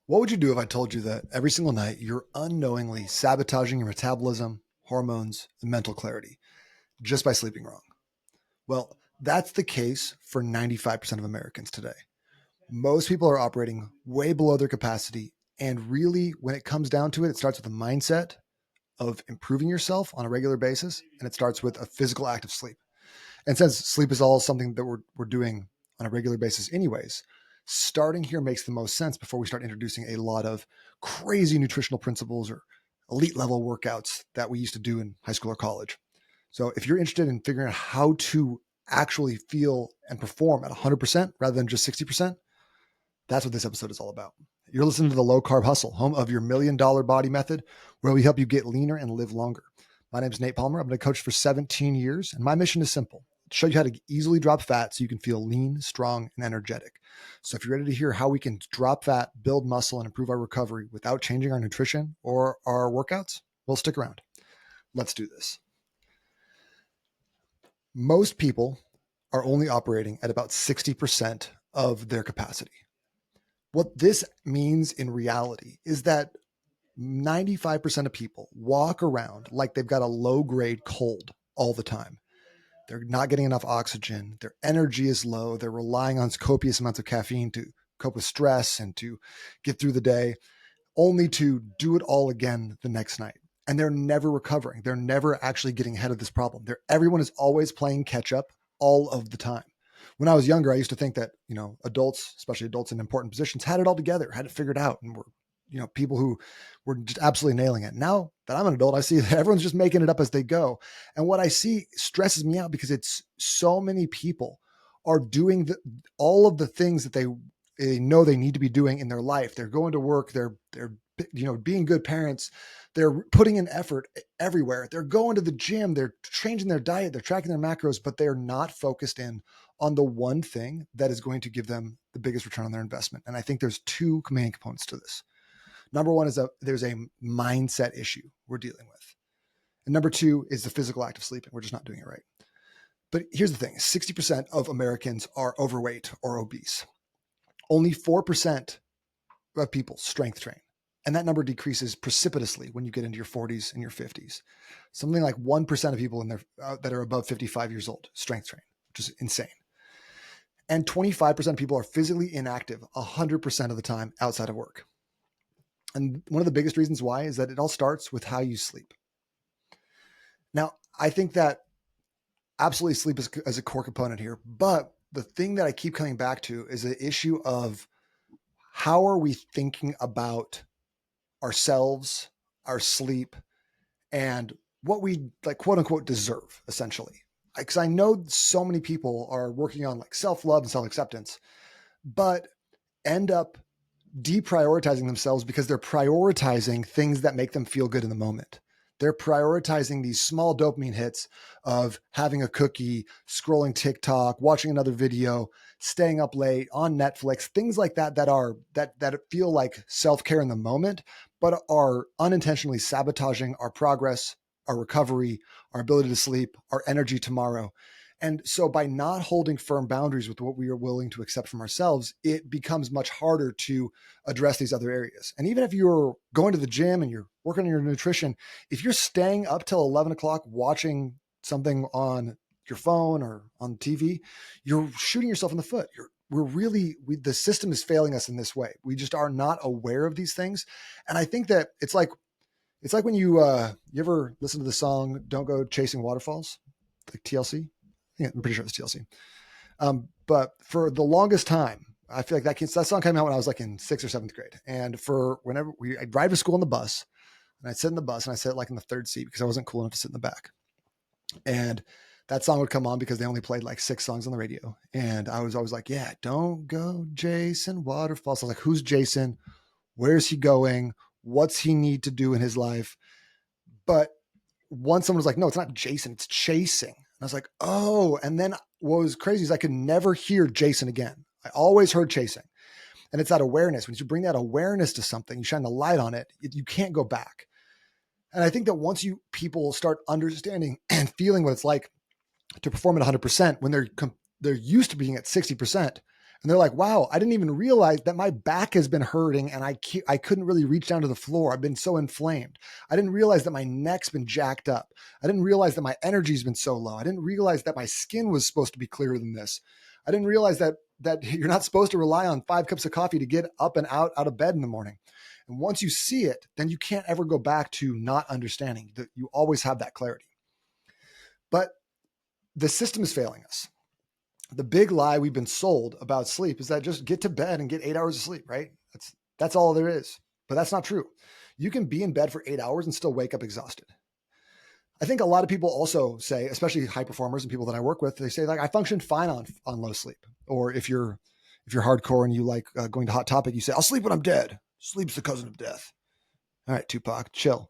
What would you do if I told you that every single night you're unknowingly sabotaging your metabolism, hormones, and mental clarity just by sleeping wrong? Well, that's the case for 95% of Americans today. Most people are operating way below their capacity. And really, when it comes down to it, it starts with a mindset of improving yourself on a regular basis. And it starts with a physical act of sleep. And since sleep is all something that we're doing on a regular basis, anyways, starting here makes the most sense before we start introducing a lot of crazy nutritional principles or elite level workouts that we used to do in high school or college. So if you're interested in figuring out how to actually feel and perform at 100% rather than just 60%, that's what this episode is all about. You're listening to the Low Carb Hustle, home of your $1,000,000 body method, where we help you get leaner and live longer. My name is Nate Palmer. I've been a coach for 17 years, and my mission is simple: to show you how to easily drop fat so you can feel lean, strong, and energetic. So if you're ready to hear how we can drop fat, build muscle, and improve our recovery without changing our nutrition or our workouts, well, stick around. Let's do this. Most people are only operating at about 60% of their capacity. What this means in reality is that 95% of people walk around like they've got a low grade cold all the time. They're not getting enough oxygen. Their energy is low. They're relying on copious amounts of caffeine to cope with stress and to get through the day, only to do it all again the next night. And they're never recovering. They're never actually getting ahead of this problem. Everyone is always playing catch up all of the time. When I was younger, I used to think that, adults, especially adults in important positions, had it all together, had it figured out, and were, people who were just absolutely nailing it. Now that I'm an adult, I see that everyone's just making it up as they go. And what I see stresses me out because it's so many people are doing all of the things that they know they need to be doing in their life. They're going to work. They're being good parents. They're putting in effort everywhere. They're going to the gym. They're changing their diet. They're tracking their macros, but they're not focused in on the one thing that is going to give them the biggest return on their investment. And I think there's two main components to this. Number one is there's a mindset issue we're dealing with. And number two is the physical act of sleeping. We're just not doing it right. But here's the thing: 60% of Americans are overweight or obese. Only 4% of people strength train. And that number decreases precipitously when you get into your 40s and your 50s. Something like 1% of people that are above 55 years old strength train, which is insane. And 25% of people are physically inactive 100% of the time outside of work. And one of the biggest reasons why is that it all starts with how you sleep. Now, I think that absolutely sleep is a core component here. But the thing that I keep coming back to is the issue of how are we thinking about ourselves, our sleep, and what we quote unquote deserve, essentially. Because I know so many people are working on self-love and self-acceptance, but end up deprioritizing themselves because they're prioritizing things that make them feel good in the moment. They're prioritizing these small dopamine hits of having a cookie, scrolling TikTok, watching another video, staying up late on Netflix, things like that that feel like self-care in the moment, but are unintentionally sabotaging our progress, our recovery, our ability to sleep, our energy tomorrow. And so by not holding firm boundaries with what we are willing to accept from ourselves, it becomes much harder to address these other areas. And even if you're going to the gym and you're working on your nutrition, if you're staying up till 11 o'clock watching something on your phone or on TV, you're shooting yourself in the foot. The system is failing us in this way. We just are not aware of these things. And I think that it's like when you ever listen to the song, Don't Go Chasing Waterfalls, like TLC? Yeah, I'm pretty sure it's TLC. But for the longest time, I feel like that song came out when I was in 6th or 7th grade. And for whenever I'd drive to school on the bus, and I'd sit in the bus and I'd sit in the third seat because I wasn't cool enough to sit in the back. And that song would come on because they only played 6 songs on the radio. And I was always like, yeah, don't go Jason Waterfalls. I was like, who's Jason? Where's he going? What's he need to do in his life? But once someone was like, no, it's not Jason, it's chasing. And I was like, oh, and then what was crazy is I could never hear Jason again. I always heard chasing. And it's that awareness. When you bring that awareness to something, you shine the light on it, you can't go back. And I think that once people start understanding and feeling what it's like to perform at 100% when they're used to being at 60%, And they're like, wow, I didn't even realize that my back has been hurting and I couldn't really reach down to the floor. I've been so inflamed. I didn't realize that my neck's been jacked up. I didn't realize that my energy's been so low. I didn't realize that my skin was supposed to be clearer than this. I didn't realize that you're not supposed to rely on 5 cups of coffee to get up and out of bed in the morning. And once you see it, then you can't ever go back to not understanding. That you always have that clarity. But the system is failing us. The big lie we've been sold about sleep is that just get to bed and get 8 hours of sleep, right? That's all there is. But that's not true. You can be in bed for 8 hours and still wake up exhausted. I think a lot of people also say, especially high performers and people that I work with, they say like, I function fine on low sleep. Or if you're hardcore and you like going to Hot Topic, you say, I'll sleep when I'm dead. Sleep's the cousin of death. All right, Tupac, chill.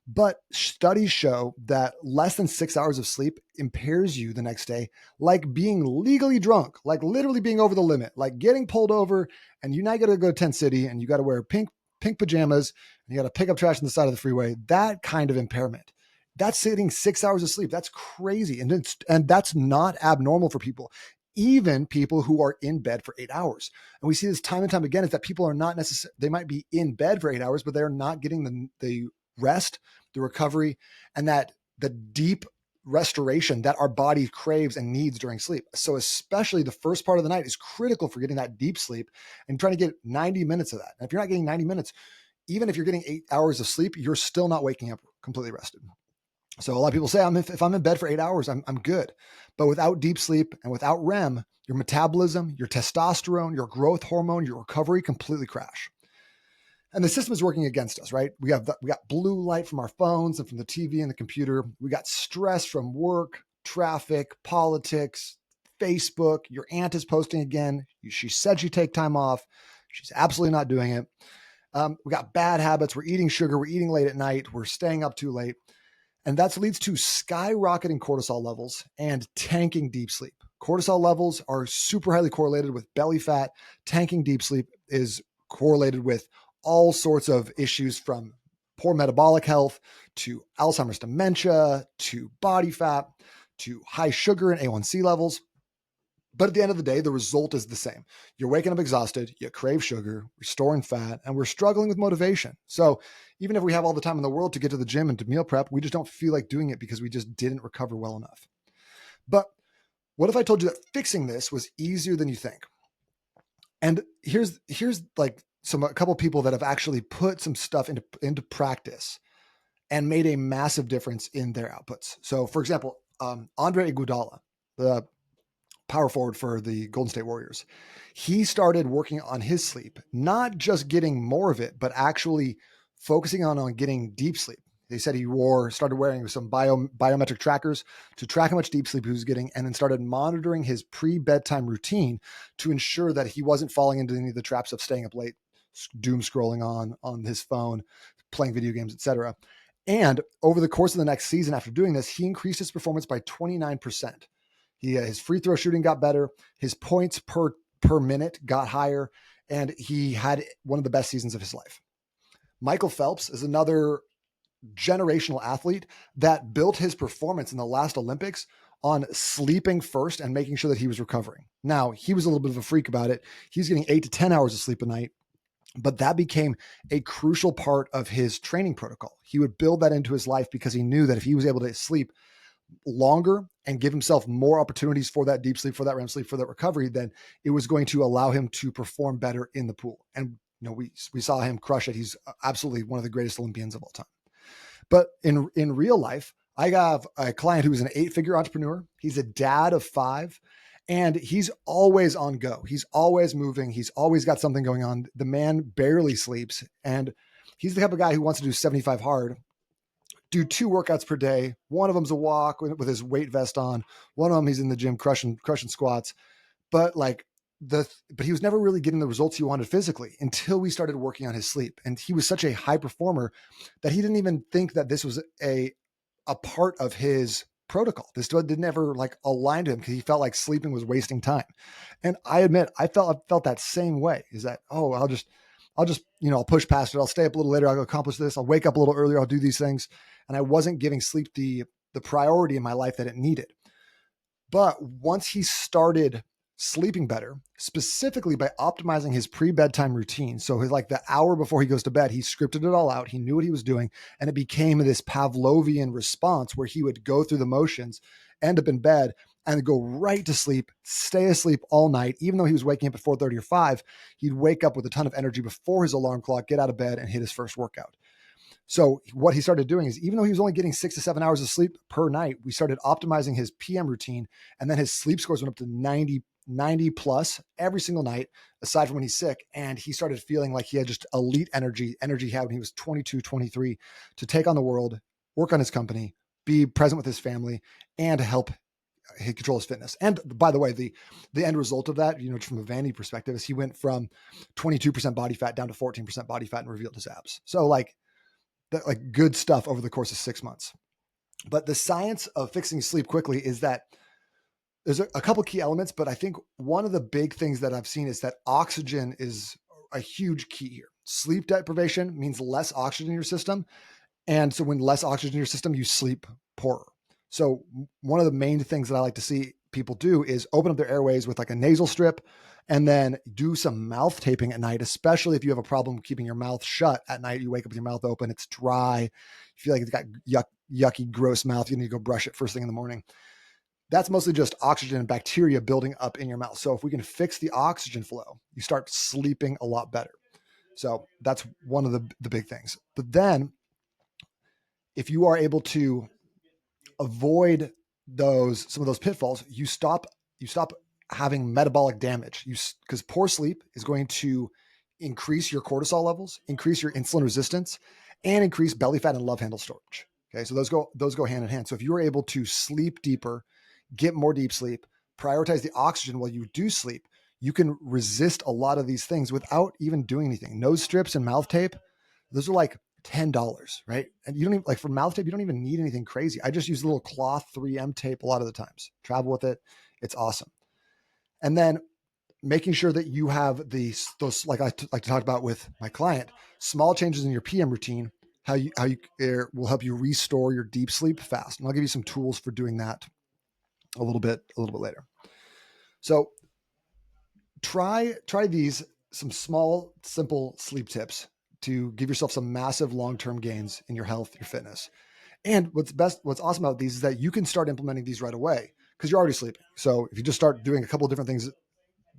But studies show that less than 6 hours of sleep impairs you the next day, like being legally drunk, like literally being over the limit, like getting pulled over and you now got to go to Tent City and you got to wear pink pajamas and you got to pick up trash on the side of the freeway. That kind of impairment. That's sitting 6 hours of sleep. That's crazy. And that's not abnormal for people, even people who are in bed for 8 hours. And we see this time and time again is that people are not necessarily, they might be in bed for 8 hours, but they're not getting the rest, the recovery, and that the deep restoration that our body craves and needs during sleep. So especially the first part of the night is critical for getting that deep sleep and trying to get 90 minutes of that. And if you're not getting 90 minutes, even if you're getting 8 hours of sleep, you're still not waking up completely rested. So a lot of people say, if I'm in bed for 8 hours, I'm good. But without deep sleep and without REM, your metabolism, your testosterone, your growth hormone, your recovery completely crash. And the system is working against us, right? We got blue light from our phones and from the TV and the computer. We got stress from work, traffic, politics, Facebook. Your aunt is posting again. She said she'd take time off. She's absolutely not doing it. We got bad habits. We're eating sugar. We're eating late at night. We're staying up too late. And that leads to skyrocketing cortisol levels and tanking deep sleep. Cortisol levels are super highly correlated with belly fat. Tanking deep sleep is correlated with all sorts of issues from poor metabolic health to Alzheimer's dementia, to body fat, to high sugar and A1C levels. But at the end of the day, the result is the same. You're waking up exhausted, you crave sugar, we're storing fat, and we're struggling with motivation. So even if we have all the time in the world to get to the gym and to meal prep, we just don't feel like doing it because we just didn't recover well enough. But what if I told you that fixing this was easier than you think? And here's like a couple of people that have actually put some stuff into practice and made a massive difference in their outputs. So for example, Andre Iguodala, the power forward for the Golden State Warriors, he started working on his sleep, not just getting more of it, but actually focusing on getting deep sleep. They said he started wearing some biometric trackers to track how much deep sleep he was getting, and then started monitoring his pre-bedtime routine to ensure that he wasn't falling into any of the traps of staying up late, doom scrolling on his phone, playing video games, etc. And over the course of the next season after doing this, he increased his performance by 29%. His free throw shooting got better. His points per minute got higher, and he had one of the best seasons of his life. Michael Phelps is another generational athlete that built his performance in the last Olympics on sleeping first and making sure that he was recovering. Now, he was a little bit of a freak about it. He's getting 8 to 10 hours of sleep a night, but that became a crucial part of his training protocol. He would build that into his life because he knew that if he was able to sleep longer and give himself more opportunities for that deep sleep, for that REM sleep, for that recovery, then it was going to allow him to perform better in the pool. And we saw him crush it. He's absolutely one of the greatest Olympians of all time. But in real life, I have a client who's an 8-figure entrepreneur. He's a dad of 5, and he's always on go. He's always moving. He's always got something going on. The man barely sleeps, and he's the type of guy who wants to do 75 hard, do 2 workouts per day. One of them's a walk with his weight vest on. One of them, he's in the gym crushing squats. But he was never really getting the results he wanted physically until we started working on his sleep. And he was such a high performer that he didn't even think that this was a part of his protocol. This didn't ever align to him because he felt like sleeping was wasting time. And I admit, I felt that same way, is that, I'll just, I'll push past it. I'll stay up a little later. I'll accomplish this. I'll wake up a little earlier. I'll do these things. And I wasn't giving sleep the priority in my life that it needed. But once he started sleeping better, specifically by optimizing his pre-bedtime routine. So his, like the hour before he goes to bed, he scripted it all out. He knew what he was doing. And it became this Pavlovian response where he would go through the motions, end up in bed, and go right to sleep, stay asleep all night. Even though he was waking up at 4:30 or 5, he'd wake up with a ton of energy before his alarm clock, get out of bed, and hit his first workout. So what he started doing is, even though he was only getting 6 to 7 hours of sleep per night, we started optimizing his PM routine, and then his sleep scores went up to 90 plus every single night, aside from when he's sick. And he started feeling like he had just elite energy he had when he was 22, 23, to take on the world, work on his company, be present with his family, and help control his fitness. And by the way, the end result of that, from a vanity perspective, is he went from 22% body fat down to 14% body fat and revealed his abs. So like good stuff over the course of 6 months. But the science of fixing sleep quickly is that there's a couple key elements, but I think one of the big things that I've seen is that oxygen is a huge key here. Sleep deprivation means less oxygen in your system. And so when less oxygen in your system, you sleep poorer. So one of the main things that I like to see people do is open up their airways with like a nasal strip, and then do some mouth taping at night, especially if you have a problem keeping your mouth shut at night. You wake up with your mouth open, it's dry, you feel like it's got yucky, gross mouth. You need to go brush it first thing in the morning. That's mostly just oxygen and bacteria building up in your mouth. So if we can fix the oxygen flow, you start sleeping a lot better. So that's one of the big things. But then if you are able to avoid some of those pitfalls, you stop having metabolic damage. Because poor sleep is going to increase your cortisol levels, increase your insulin resistance, and increase belly fat and love handle storage. Okay, so those go hand in hand. So if you are able to sleep deeper, get more deep sleep, prioritize the oxygen while you do sleep, you can resist a lot of these things without even doing anything. Nose strips and mouth tape, those are like $10, right? And you don't even, like, for mouth tape, you don't even need anything crazy. I just use a little cloth 3M tape a lot of the times. Travel with it. It's awesome. And then making sure that you have those, like I like to talk about with my client, small changes in your PM routine, how you will help you restore your deep sleep fast. And I'll give you some tools for doing that a little bit later. So try these, some small, simple sleep tips to give yourself some massive long-term gains in your health, your fitness. And what's awesome about these is that you can start implementing these right away because you're already sleeping. So if you just start doing a couple of different things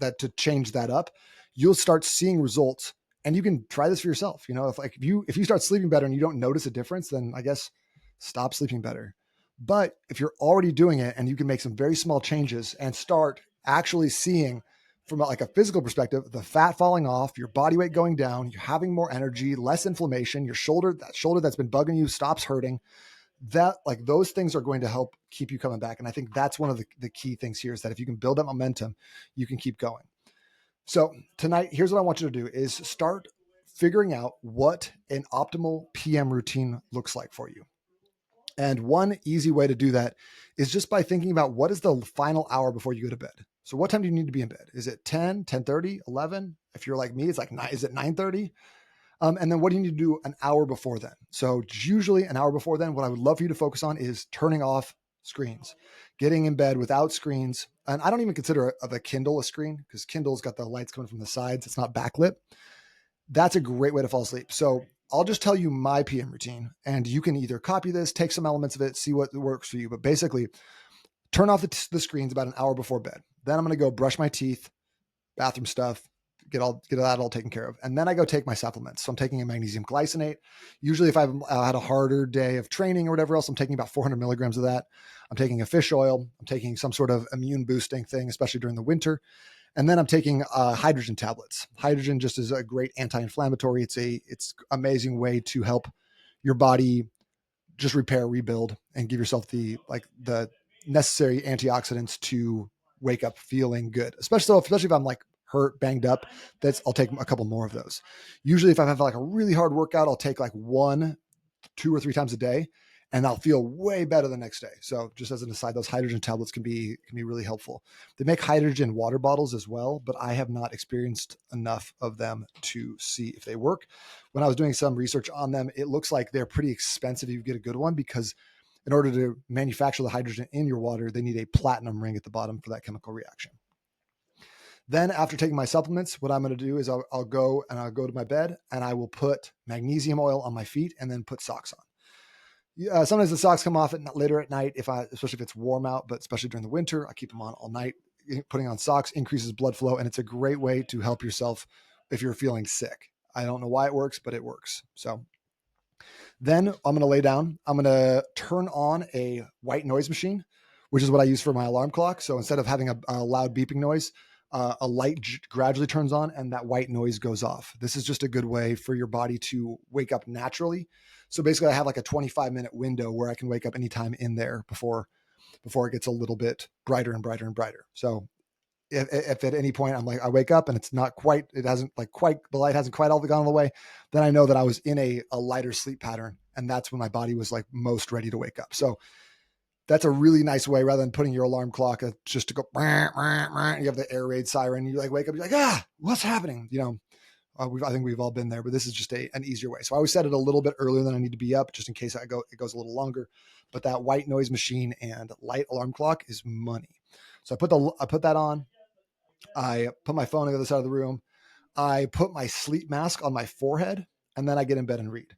that to change that up, you'll start seeing results. And you can try this for yourself. If you start sleeping better and you don't notice a difference, then I guess stop sleeping better. But if you're already doing it and you can make some very small changes and start actually seeing from like a physical perspective, the fat falling off, your body weight going down, you're having more energy, less inflammation, that shoulder that's been bugging you stops hurting, that like those things are going to help keep you coming back. And I think that's one of the key things here, is that if you can build that momentum, you can keep going. So tonight, here's what I want you to do is start figuring out what an optimal PM routine looks like for you. And one easy way to do that is just by thinking about what is the final hour before you go to bed. So what time do you need to be in bed? Is it 10, 10:30, 11? If you're like me, it's like 9, is it 9:30? And then what do you need to do an hour before then? So usually an hour before then, what I would love for you to focus on is turning off screens, getting in bed without screens. And I don't even consider the Kindle a screen, because Kindle's got the lights coming from the sides. It's not backlit. That's a great way to fall asleep. So I'll just tell you my PM routine, and you can either copy this, take some elements of it, see what works for you. But basically, turn off the screens about an hour before bed. Then I'm going to go brush my teeth, bathroom stuff, get that all taken care of. And then I go take my supplements. So I'm taking a magnesium glycinate. Usually if I've had a harder day of training or whatever else, I'm taking about 400 milligrams of that. I'm taking a fish oil. I'm taking some sort of immune boosting thing, especially during the winter. And then I'm taking hydrogen tablets. Hydrogen just is a great anti-inflammatory. It's amazing way to help your body just repair, rebuild, and give yourself the necessary antioxidants to wake up feeling good. Especially if I'm like hurt, banged up, I'll take a couple more of those. Usually if I have like a really hard workout, I'll take like 1, 2 or 3 times a day, and I'll feel way better the next day. So just as an aside, those hydrogen tablets can be really helpful. They make hydrogen water bottles as well, but I have not experienced enough of them to see if they work. When I was doing some research on them, it looks like they're pretty expensive if you get a good one, because in order to manufacture the hydrogen in your water, they need a platinum ring at the bottom for that chemical reaction. Then after taking my supplements, what I'm going to do is I'll go to my bed and I will put magnesium oil on my feet and then put socks on. Sometimes the socks come off later at night, especially if it's warm out, but especially during the winter, I keep them on all night. Putting on socks increases blood flow, and it's a great way to help yourself if you're feeling sick. I don't know why it works, but it works. So then I'm going to lay down. I'm going to turn on a white noise machine, which is what I use for my alarm clock. So instead of having a loud beeping noise, a light gradually turns on and that white noise goes off. This is just a good way for your body to wake up naturally. So basically I have like a 25-minute window where I can wake up anytime in there before it gets a little bit brighter and brighter and brighter. So if at any point I'm like, I wake up and it's not quite, it hasn't like quite, the light hasn't quite all gone all the way, then I know that I was in a lighter sleep pattern. And that's when my body was like most ready to wake up. So that's a really nice way, rather than putting your alarm clock just to go, you have the air raid siren, you like wake up, you're like, what's happening? I think we've all been there, but this is just an easier way. So I always set it a little bit earlier than I need to be up, just in case it goes a little longer. But that white noise machine and light alarm clock is money. So I put that on. I put my phone on the other side of the room. I put my sleep mask on my forehead, and then I get in bed and read.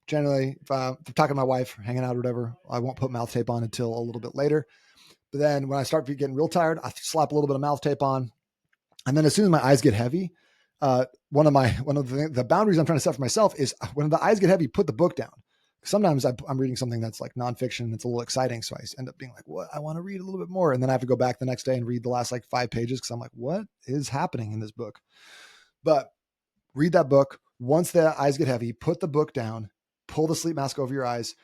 Generally, if I'm talking to my wife, hanging out or whatever, I won't put mouth tape on until a little bit later. But then when I start getting real tired, I slap a little bit of mouth tape on. And then as soon as my eyes get heavy, one of the boundaries I'm trying to set for myself is when the eyes get heavy, put the book down. Sometimes I'm reading something that's like nonfiction and it's a little exciting. So I end up being like, what? I want to read a little bit more. And then I have to go back the next day and read the last like 5 pages. Cause I'm like, what is happening in this book? But read that book. Once the eyes get heavy, put the book down, pull the sleep mask over your eyes,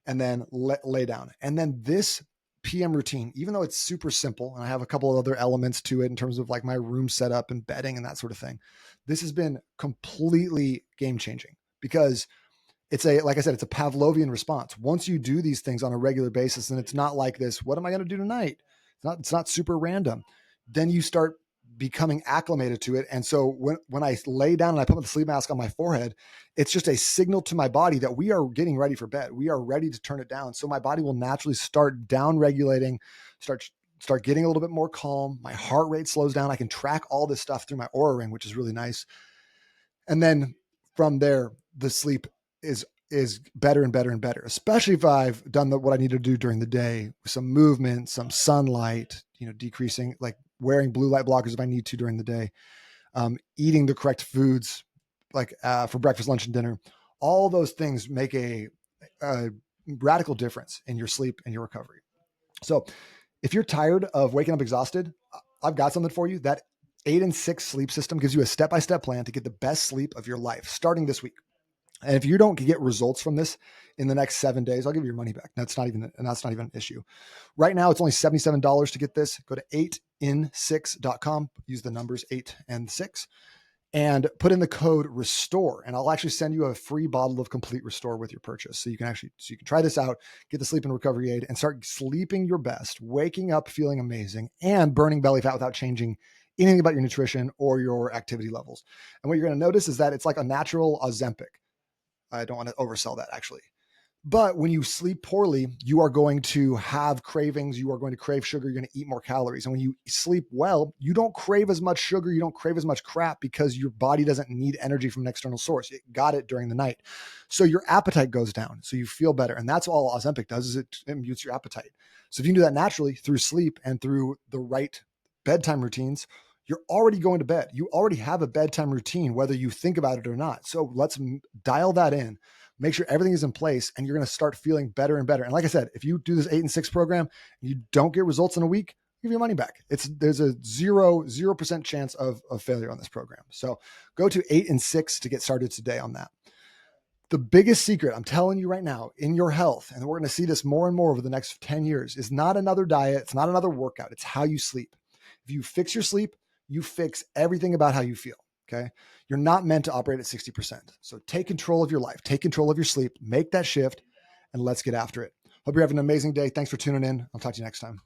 and then lay down. And then this PM routine, even though it's super simple, and I have a couple of other elements to it in terms of like my room setup and bedding and that sort of thing, this has been completely game changing because like I said, it's a Pavlovian response. Once you do these things on a regular basis, and it's not like this, what am I going to do tonight? It's not super random. Then you start becoming acclimated to it. And so when I lay down and I put the sleep mask on my forehead, it's just a signal to my body that we are getting ready for bed. We are ready to turn it down. So my body will naturally start down regulating, start getting a little bit more calm. My heart rate slows down. I can track all this stuff through my Oura ring, which is really nice. And then from there, the sleep is better and better and better, especially if I've done what I need to do during the day, some movement, some sunlight, decreasing, like wearing blue light blockers if I need to during the day, eating the correct foods, like for breakfast, lunch, and dinner. All those things make a radical difference in your sleep and your recovery. So if you're tired of waking up exhausted, I've got something for you. That 8 and 6 sleep system gives you a step-by-step plan to get the best sleep of your life starting this week. And if you don't get results from this in the next 7 days, I'll give you your money back. That's not even an issue. Right now, it's only $77 to get this. Go to 8in6.com, use the numbers 8 and 6, and put in the code RESTORE. And I'll actually send you a free bottle of Complete Restore with your purchase. So you can try this out, get the sleep and recovery aid, and start sleeping your best, waking up feeling amazing, and burning belly fat without changing anything about your nutrition or your activity levels. And what you're going to notice is that it's like a natural Ozempic. I don't want to oversell that actually. But when you sleep poorly, you are going to have cravings. You are going to crave sugar. You're going to eat more calories. And when you sleep well, you don't crave as much sugar. You don't crave as much crap because your body doesn't need energy from an external source. It got it during the night. So your appetite goes down. So you feel better. And that's all Ozempic does, is it mutes your appetite. So if you can do that naturally through sleep and through the right bedtime routines, you're already going to bed. You already have a bedtime routine, whether you think about it or not. So let's dial that in, make sure everything is in place, and you're going to start feeling better and better. And like I said, if you do this 8 and 6 program, and you don't get results in a week, give your money back. There's a 0% chance of failure on this program. So go to 8 and 6 to get started today on that. The biggest secret, I'm telling you right now, in your health, and we're going to see this more and more over the next 10 years, is not another diet. It's not another workout. It's how you sleep. If you fix your sleep, you fix everything about how you feel. Okay. You're not meant to operate at 60%. So take control of your life, take control of your sleep, make that shift, and let's get after it. Hope you're having an amazing day. Thanks for tuning in. I'll talk to you next time.